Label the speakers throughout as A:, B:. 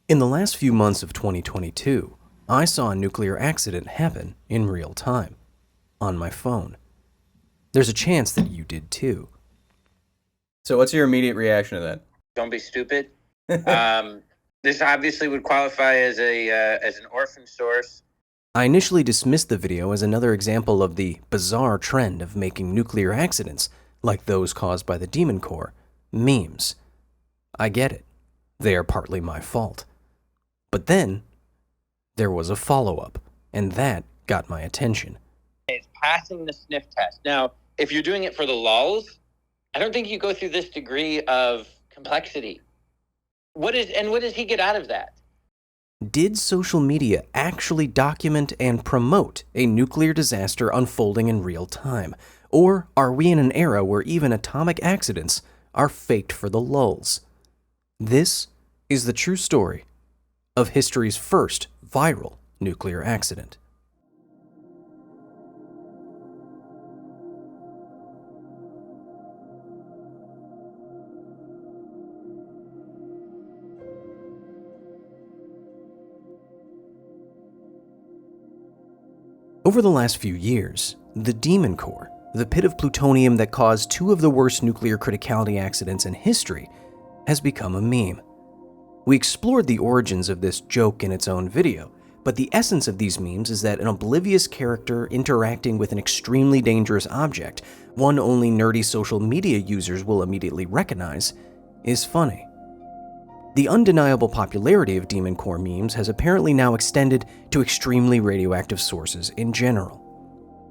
A: In the last few months of 2022, I saw a nuclear accident happen in real time, on my phone. There's a chance that you did too.
B: So what's your immediate reaction to that?
C: Don't be stupid. This obviously would qualify as an orphan source.
A: I initially dismissed the video as another example of the bizarre trend of making nuclear accidents, like those caused by the Demon Core, memes. I get it. They are partly my fault. But then, there was a follow-up, and that got my attention.
C: It's passing the sniff test. Now, if you're doing it for the lulz, I don't think you go through this degree of complexity. What does he get out of that?
A: Did social media actually document and promote a nuclear disaster unfolding in real time? Or are we in an era where even atomic accidents are faked for the lulz? This is the true story of history's first viral nuclear accident. Over the last few years, the Demon Core, the pit of plutonium that caused two of the worst nuclear criticality accidents in history, has become a meme. We explored the origins of this joke in its own video, but the essence of these memes is that an oblivious character interacting with an extremely dangerous object, one only nerdy social media users will immediately recognize, is funny. The undeniable popularity of Demon Core memes has apparently now extended to extremely radioactive sources in general.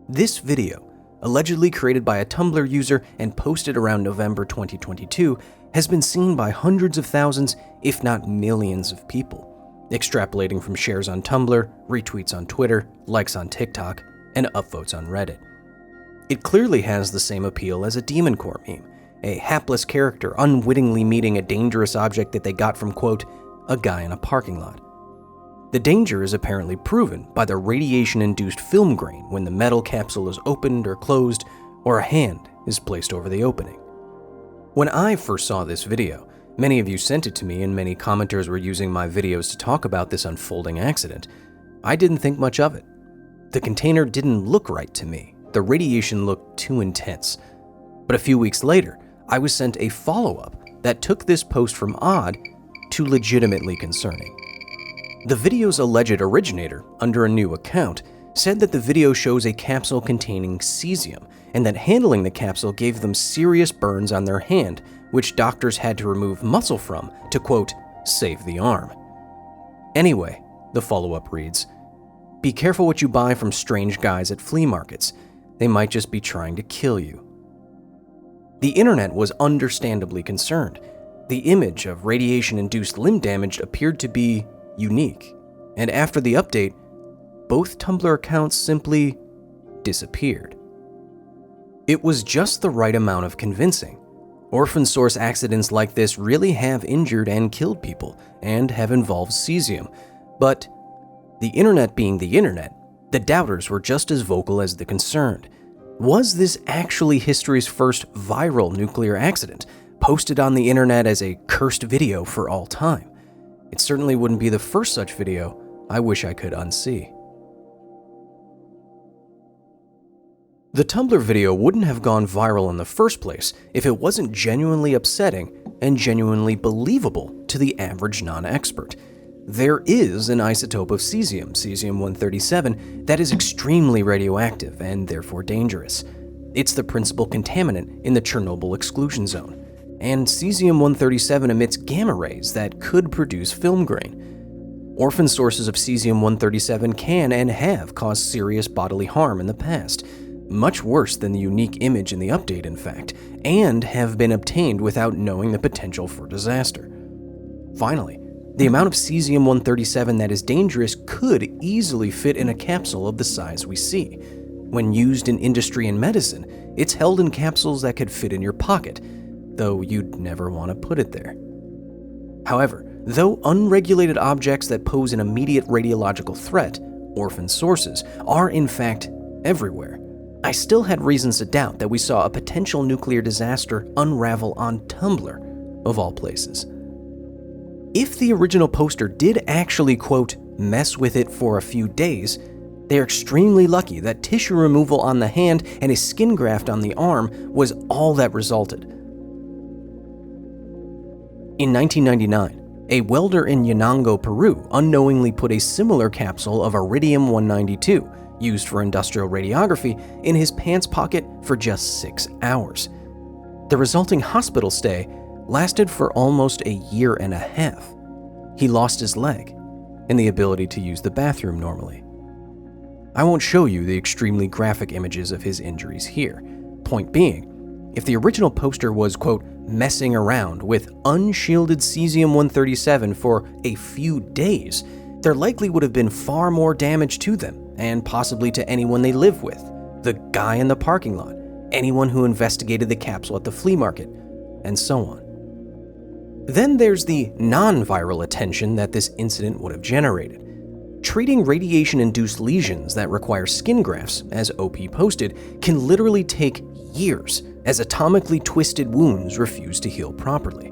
A: This video, allegedly created by a Tumblr user and posted around November 2022, has been seen by hundreds of thousands, if not millions of people, extrapolating from shares on Tumblr, retweets on Twitter, likes on TikTok, and upvotes on Reddit. It clearly has the same appeal as a Demon Core meme, a hapless character unwittingly meeting a dangerous object that they got from, quote, a guy in a parking lot. The danger is apparently proven by the radiation-induced film grain when the metal capsule is opened or closed, or a hand is placed over the opening. When I first saw this video, many of you sent it to me and many commenters were using my videos to talk about this unfolding accident. I didn't think much of it. The container didn't look right to me. The radiation looked too intense. But a few weeks later, I was sent a follow-up that took this post from odd to legitimately concerning. The video's alleged originator, under a new account, said that the video shows a capsule containing cesium, and that handling the capsule gave them serious burns on their hand, which doctors had to remove muscle from to, quote, save the arm. Anyway, the follow-up reads, "Be careful what you buy from strange guys at flea markets. They might just be trying to kill you." The internet was understandably concerned. The image of radiation-induced limb damage appeared to be unique, and after the update, both Tumblr accounts simply disappeared. It was just the right amount of convincing. Orphan source accidents like this really have injured and killed people, and have involved cesium. But the internet being the internet, the doubters were just as vocal as the concerned. Was this actually history's first viral nuclear accident, posted on the internet as a cursed video for all time? It certainly wouldn't be the first such video I wish I could unsee. The Tumblr video wouldn't have gone viral in the first place if it wasn't genuinely upsetting and genuinely believable to the average non-expert. There is an isotope of cesium, cesium-137, that is extremely radioactive and therefore dangerous. It's the principal contaminant in the Chernobyl exclusion zone, and cesium-137 emits gamma rays that could produce film grain. Orphan sources of cesium-137 can and have caused serious bodily harm in the past, much worse than the unique image in the update, in fact, and have been obtained without knowing the potential for disaster. Finally, the amount of cesium-137 that is dangerous could easily fit in a capsule of the size we see. When used in industry and medicine, it's held in capsules that could fit in your pocket, though you'd never want to put it there. However, though unregulated objects that pose an immediate radiological threat, orphan sources, are in fact everywhere, I still had reasons to doubt that we saw a potential nuclear disaster unravel on Tumblr, of all places. If the original poster did actually, quote, mess with it for a few days, they're extremely lucky that tissue removal on the hand and a skin graft on the arm was all that resulted. In 1999, a welder in Yanango, Peru, unknowingly put a similar capsule of iridium-192, used for industrial radiography, in his pants pocket for just 6 hours. The resulting hospital stay lasted for almost a year and a half. He lost his leg and the ability to use the bathroom normally. I won't show you the extremely graphic images of his injuries here. Point being, if the original poster was, quote, messing around with unshielded cesium-137 for a few days, there likely would have been far more damage to them, and possibly to anyone they live with, the guy in the parking lot, anyone who investigated the capsule at the flea market, and so on. Then there's the non-viral attention that this incident would have generated. Treating radiation-induced lesions that require skin grafts, as OP posted, can literally take years, as atomically twisted wounds refuse to heal properly.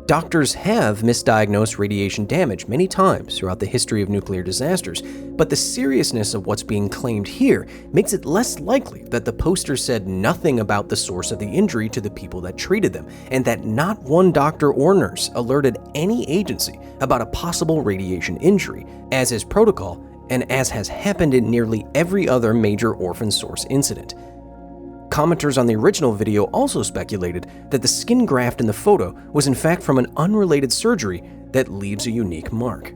A: Doctors have misdiagnosed radiation damage many times throughout the history of nuclear disasters, but the seriousness of what's being claimed here makes it less likely that the poster said nothing about the source of the injury to the people that treated them, and that not one doctor or nurse alerted any agency about a possible radiation injury, as is protocol and as has happened in nearly every other major orphan source incident. Commenters on the original video also speculated that the skin graft in the photo was in fact from an unrelated surgery that leaves a unique mark.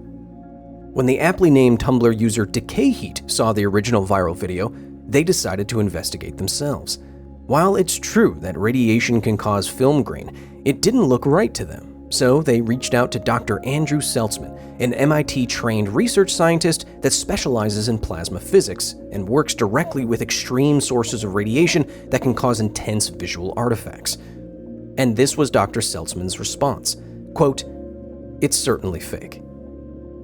A: When the aptly named Tumblr user Decay Heat saw the original viral video, they decided to investigate themselves. While it's true that radiation can cause film grain, it didn't look right to them. So they reached out to Dr. Andrew Seltzman, an MIT-trained research scientist that specializes in plasma physics and works directly with extreme sources of radiation that can cause intense visual artifacts. And this was Dr. Seltzman's response, quote, "It's certainly fake."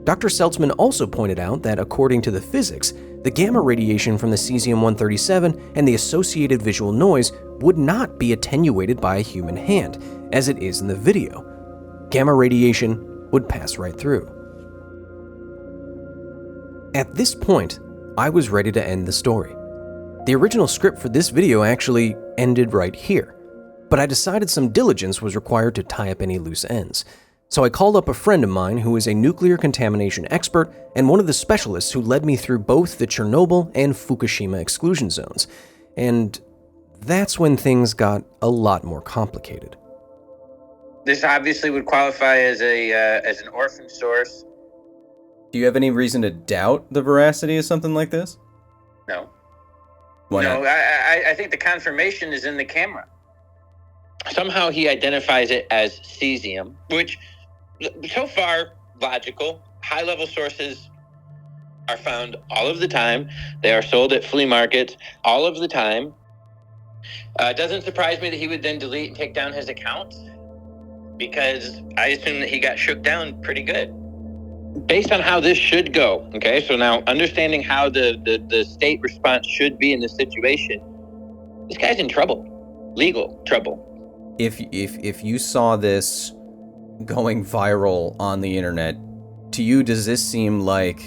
A: Dr. Seltzman also pointed out that according to the physics, the gamma radiation from the cesium-137 and the associated visual noise would not be attenuated by a human hand, as it is in the video. Gamma radiation would pass right through. At this point, I was ready to end the story. The original script for this video actually ended right here, but I decided some diligence was required to tie up any loose ends. So I called up a friend of mine who is a nuclear contamination expert and one of the specialists who led me through both the Chernobyl and Fukushima exclusion zones. And that's when things got a lot more complicated.
C: This obviously would qualify as an orphan source.
B: Do you have any reason to doubt the veracity of something like this?
C: No.
B: Why
C: no,
B: not?
C: I think the confirmation is in the camera. Somehow he identifies it as cesium, which so far logical. High-level sources are found all of the time. They are sold at flea markets all of the time. It doesn't surprise me that he would then delete and take down his account, because I assume that he got shook down pretty good. Based on how this should go, okay, so now understanding how the state response should be in this situation, this guy's in trouble, legal trouble.
B: If you saw this going viral on the internet, to you, does this seem like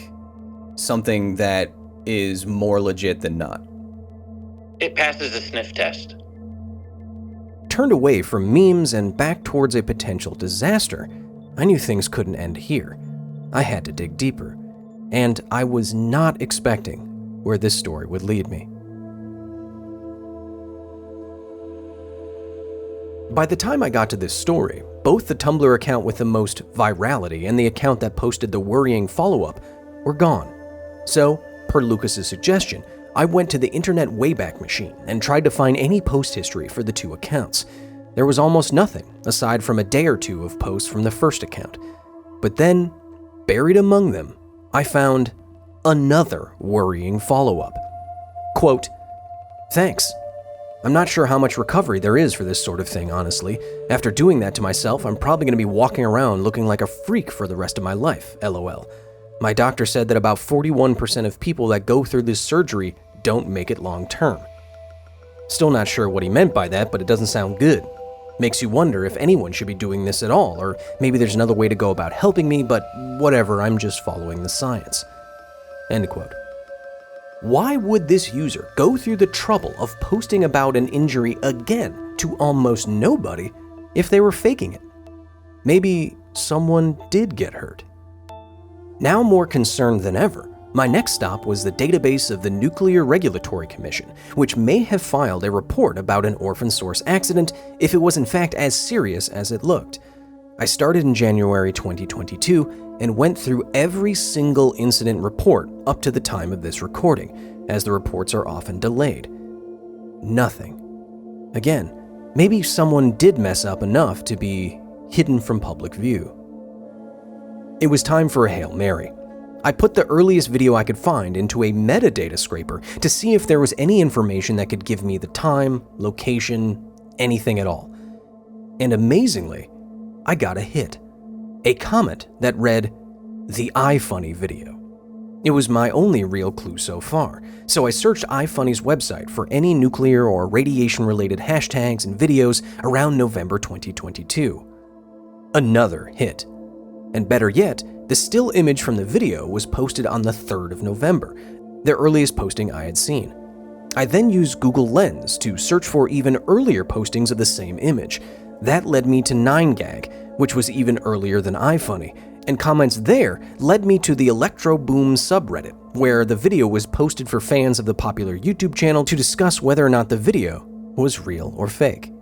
B: something that is more legit than not?
C: It passes the sniff test.
A: Turned away from memes and back towards a potential disaster, I knew things couldn't end here. I had to dig deeper, and I was not expecting where this story would lead me. By the time I got to this story, both the Tumblr account with the most virality and the account that posted the worrying follow-up were gone. So, per Lucas's suggestion, I went to the Internet Wayback Machine and tried to find any post history for the two accounts. There was almost nothing, aside from a day or two of posts from the first account. But then, buried among them, I found another worrying follow-up. Quote, "Thanks. I'm not sure how much recovery there is for this sort of thing, honestly. After doing that to myself, I'm probably going to be walking around looking like a freak for the rest of my life, LOL. My doctor said that about 41% of people that go through this surgery don't make it long term." Still not sure what he meant by that, but it doesn't sound good. Makes you wonder if anyone should be doing this at all, or maybe there's another way to go about helping me, but whatever, I'm just following the science." End quote. Why would this user go through the trouble of posting about an injury again to almost nobody if they were faking it? Maybe someone did get hurt. Now more concerned than ever, my next stop was the database of the Nuclear Regulatory Commission, which may have filed a report about an orphan source accident if it was in fact as serious as it looked. I started in January 2022 and went through every single incident report up to the time of this recording, as the reports are often delayed. Nothing. Again, maybe someone did mess up enough to be hidden from public view. It was time for a Hail Mary. I put the earliest video I could find into a metadata scraper to see if there was any information that could give me the time, location, anything at all. And amazingly, I got a hit. A comment that read, "The iFunny video." It was my only real clue so far, so I searched iFunny's website for any nuclear or radiation-related hashtags and videos around November 2022. Another hit. And better yet, the still image from the video was posted on the 3rd of November, the earliest posting I had seen. I then used Google Lens to search for even earlier postings of the same image. That led me to 9gag, which was even earlier than iFunny, and comments there led me to the Electro Boom subreddit, where the video was posted for fans of the popular YouTube channel to discuss whether or not the video was real or fake.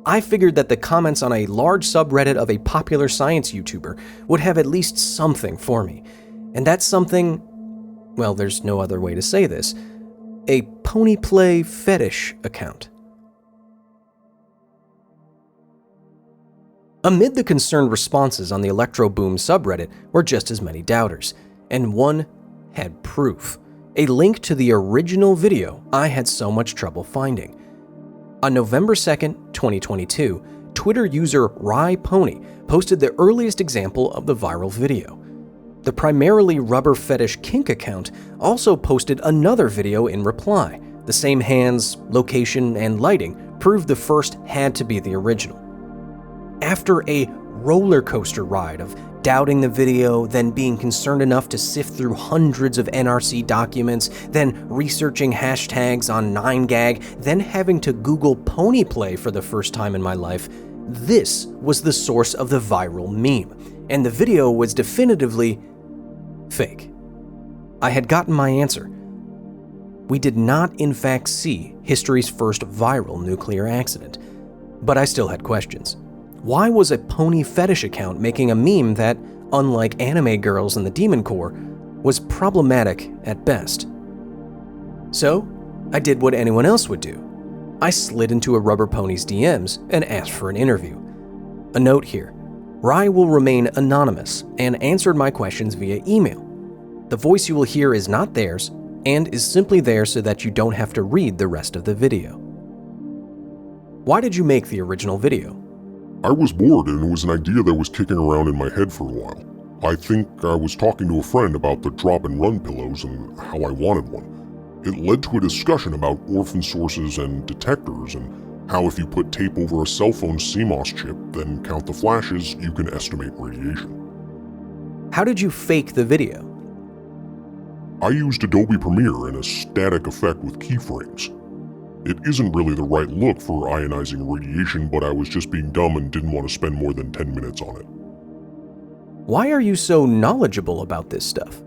A: I figured that the comments on a large subreddit of a popular science YouTuber would have at least something for me. And that's something, well, there's no other way to say this, a pony play fetish account. Amid the concerned responses on the Electro Boom subreddit were just as many doubters, and one had proof, a link to the original video I had so much trouble finding. On November 2nd, 2022, Twitter user RyePony posted the earliest example of the viral video. The primarily rubber fetish kink account also posted another video in reply. The same hands, location, and lighting proved the first had to be the original. After a roller coaster ride of doubting the video, then being concerned enough to sift through hundreds of NRC documents, then researching hashtags on 9gag, then having to Google pony play for the first time in my life, this was the source of the viral meme, and the video was definitively fake. I had gotten my answer. We did not in fact see history's first viral nuclear accident, but I still had questions. Why was a pony fetish account making a meme that, unlike anime girls in the Demon Corps, was problematic at best? So, I did what anyone else would do. I slid into a rubber pony's DMs and asked for an interview. A note here, Rye will remain anonymous and answered my questions via email. The voice you will hear is not theirs and is simply there so that you don't have to read the rest of the video. Why did you make the original video?
D: I was bored and it was an idea that was kicking around in my head for a while. I think I was talking to a friend about the drop and run pillows and how I wanted one. It led to a discussion about orphan sources and detectors and how if you put tape over a cell phone CMOS chip, then count the flashes, you can estimate radiation.
A: How did you fake the video?
D: I used Adobe Premiere and a static effect with keyframes. It isn't really the right look for ionizing radiation, but I was just being dumb and didn't want to spend more than 10 minutes on it.
A: Why are you so knowledgeable about this stuff?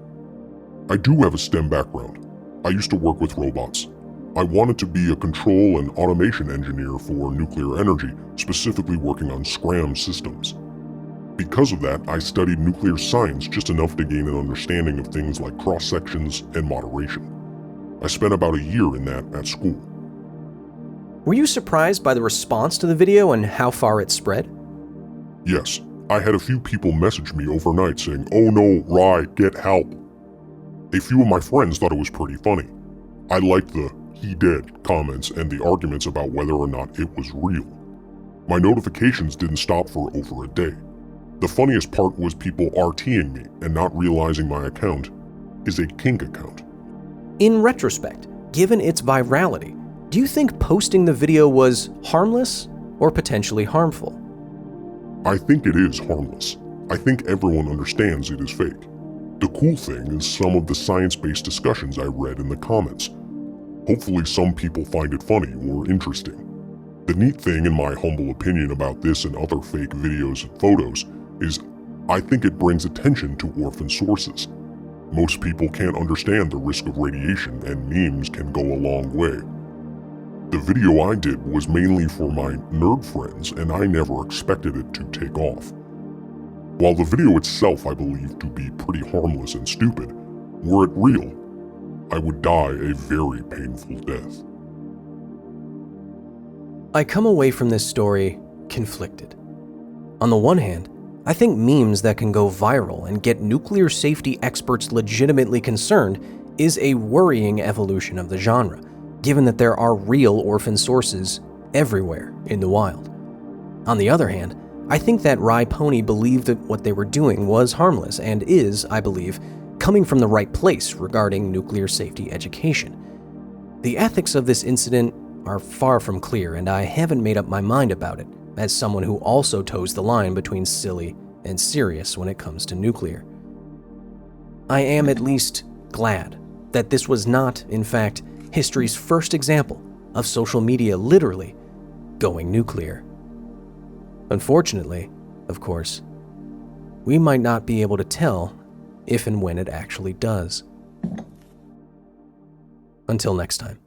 D: I do have a STEM background. I used to work with robots. I wanted to be a control and automation engineer for nuclear energy, specifically working on SCRAM systems. Because of that, I studied nuclear science just enough to gain an understanding of things like cross-sections and moderation. I spent about a year in that at school.
A: Were you surprised by the response to the video and how far it spread?
D: Yes, I had a few people message me overnight saying, "Oh no, Rye, get help." A few of my friends thought it was pretty funny. I liked the "he dead" comments and the arguments about whether or not it was real. My notifications didn't stop for over a day. The funniest part was people RTing me and not realizing my account is a kink account.
A: In retrospect, given its virality, do you think posting the video was harmless or potentially harmful?
D: I think it is harmless. I think everyone understands it is fake. The cool thing is some of the science-based discussions I read in the comments. Hopefully some people find it funny or interesting. The neat thing, in my humble opinion, about this and other fake videos and photos is I think it brings attention to orphan sources. Most people can't understand the risk of radiation, and memes can go a long way. The video I did was mainly for my nerd friends, and I never expected it to take off. While the video itself I believe to be pretty harmless and stupid, were it real, I would die a very painful death.
A: I come away from this story conflicted. On the one hand, I think memes that can go viral and get nuclear safety experts legitimately concerned is a worrying evolution of the genre, given that there are real orphan sources everywhere in the wild. On the other hand, I think that Rye Pony believed that what they were doing was harmless and is, I believe, coming from the right place regarding nuclear safety education. The ethics of this incident are far from clear, and I haven't made up my mind about it, as someone who also toes the line between silly and serious when it comes to nuclear. I am at least glad that this was not, in fact, history's first example of social media literally going nuclear. Unfortunately, of course, we might not be able to tell if and when it actually does. Until next time.